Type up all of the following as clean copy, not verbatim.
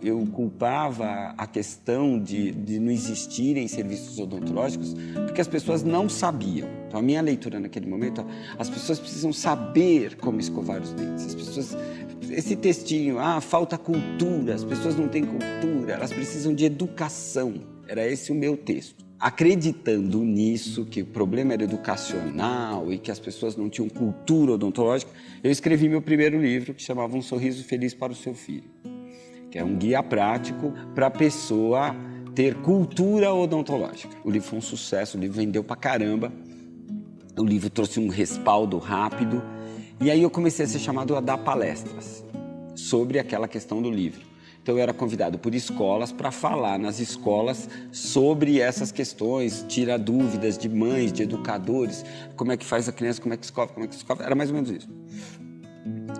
eu culpava a questão de não existirem serviços odontológicos porque as pessoas não sabiam. Então, a minha leitura naquele momento, as pessoas precisam saber como escovar os dentes. As pessoas, esse textinho, falta cultura, as pessoas não têm cultura, elas precisam de educação. Era esse o meu texto. Acreditando nisso, que o problema era educacional e que as pessoas não tinham cultura odontológica, eu escrevi meu primeiro livro, que chamava Um Sorriso Feliz para o Seu Filho, que é um guia prático para a pessoa ter cultura odontológica. O livro foi um sucesso, o livro vendeu pra caramba, o livro trouxe um respaldo rápido, e aí eu comecei a ser chamado a dar palestras sobre aquela questão do livro. Então eu era convidado por escolas para falar nas escolas sobre essas questões, tirar dúvidas de mães, de educadores, como é que faz a criança, como é que escova, era mais ou menos isso.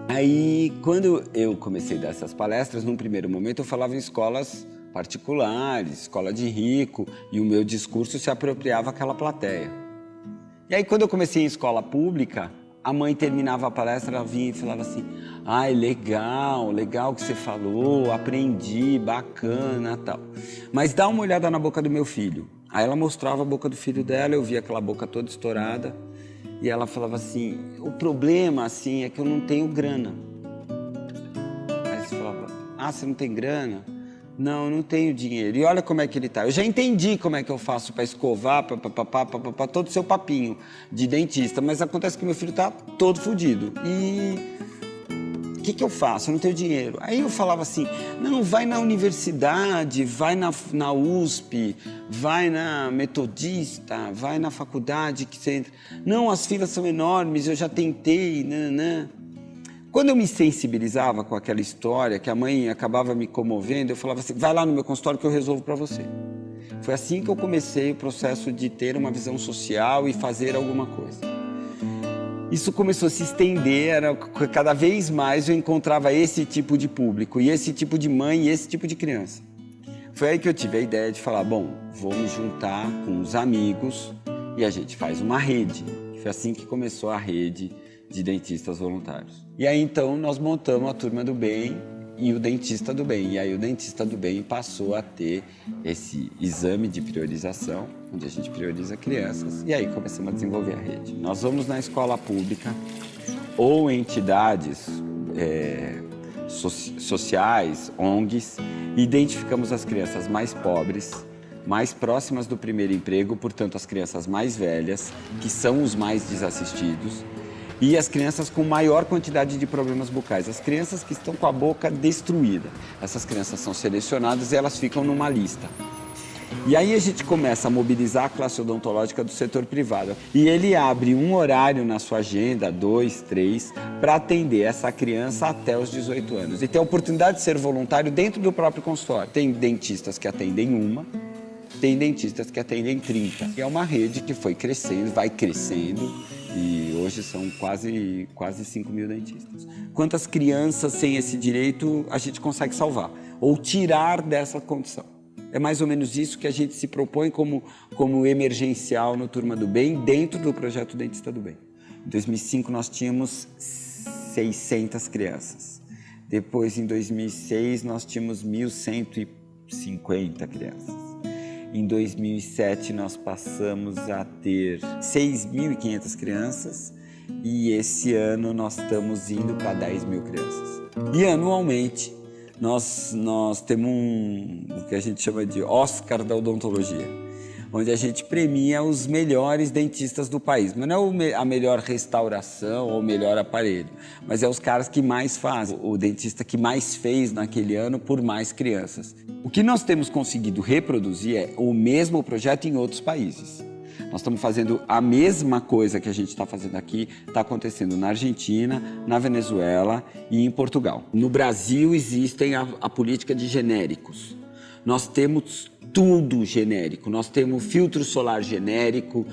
Aí, quando eu comecei a dar essas palestras, num primeiro momento eu falava em escolas particulares, escola de rico, e o meu discurso se apropriava àquela plateia. E aí, quando eu comecei em escola pública, a mãe terminava a palestra, ela vinha e falava assim: ai, legal que você falou, aprendi, bacana, tal. Mas dá uma olhada na boca do meu filho. Aí ela mostrava a boca do filho dela, eu via aquela boca toda estourada, e ela falava assim: o problema, assim, é que eu não tenho grana. Aí você falava: você não tem grana? Não, eu não tenho dinheiro. E olha como é que ele tá. Eu já entendi como é que eu faço para escovar, todo o seu papinho de dentista, mas acontece que meu filho tá todo fodido. E o que eu faço? Eu não tenho dinheiro. Aí eu falava assim: não, vai na universidade, vai na USP, vai na Metodista, vai na faculdade que você entra. Não, as filas são enormes, eu já tentei, nanã. Quando eu me sensibilizava com aquela história, que a mãe acabava me comovendo, eu falava assim: vai lá no meu consultório que eu resolvo para você. Foi assim que eu comecei o processo de ter uma visão social e fazer alguma coisa. Isso começou a se estender, cada vez mais eu encontrava esse tipo de público, e esse tipo de mãe, e esse tipo de criança. Foi aí que eu tive a ideia de falar: bom, vou me juntar com os amigos e a gente faz uma rede. Foi assim que começou a rede de dentistas voluntários. E aí então nós montamos a Turma do Bem e o Dentista do Bem. E aí o Dentista do Bem passou a ter esse exame de priorização, onde a gente prioriza crianças, e aí começamos a desenvolver a rede. Nós vamos na escola pública ou entidades sociais, ONGs, identificamos as crianças mais pobres, mais próximas do primeiro emprego, portanto as crianças mais velhas, que são os mais desassistidos, e as crianças com maior quantidade de problemas bucais, as crianças que estão com a boca destruída. Essas crianças são selecionadas e elas ficam numa lista. E aí a gente começa a mobilizar a classe odontológica do setor privado. E ele abre um horário na sua agenda, 2, 3, para atender essa criança até os 18 anos. E tem a oportunidade de ser voluntário dentro do próprio consultório. Tem dentistas que atendem uma, tem dentistas que atendem 30. E é uma rede que foi crescendo, vai crescendo. E hoje são quase 5 mil dentistas. Quantas crianças sem esse direito a gente consegue salvar? Ou tirar dessa condição? É mais ou menos isso que a gente se propõe como emergencial no Turma do Bem, dentro do projeto Dentista do Bem. Em 2005 nós tínhamos 600 crianças. Depois, em 2006, nós tínhamos 1.150 crianças. Em 2007, nós passamos a ter 6.500 crianças e esse ano nós estamos indo para 10 mil crianças. E anualmente, nós temos o que a gente chama de Oscar da Odontologia, onde a gente premia os melhores dentistas do país. Mas não é a melhor restauração ou o melhor aparelho, mas é os caras que mais fazem, o dentista que mais fez naquele ano por mais crianças. O que nós temos conseguido reproduzir é o mesmo projeto em outros países. Nós estamos fazendo a mesma coisa que a gente está fazendo aqui, está acontecendo na Argentina, na Venezuela e em Portugal. No Brasil existem a política de genéricos. Nós temos tudo genérico, nós temos filtro solar genérico,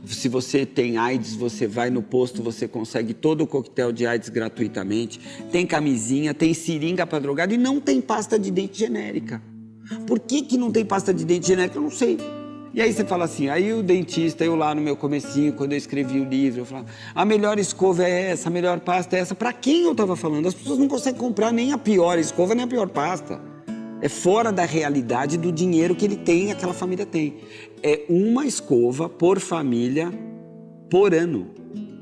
se você tem AIDS, você vai no posto, você consegue todo o coquetel de AIDS gratuitamente, tem camisinha, tem seringa para drogado e não tem pasta de dente genérica. Por que não tem pasta de dente genérica? Eu não sei. E aí você fala assim, aí o dentista, eu lá no meu comecinho, quando eu escrevi o livro, eu falava, a melhor escova é essa, a melhor pasta é essa. Para quem eu estava falando? As pessoas não conseguem comprar nem a pior escova, nem a pior pasta. É fora da realidade do dinheiro que ele tem, aquela família tem. É uma escova por família, por ano,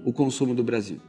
o consumo do Brasil.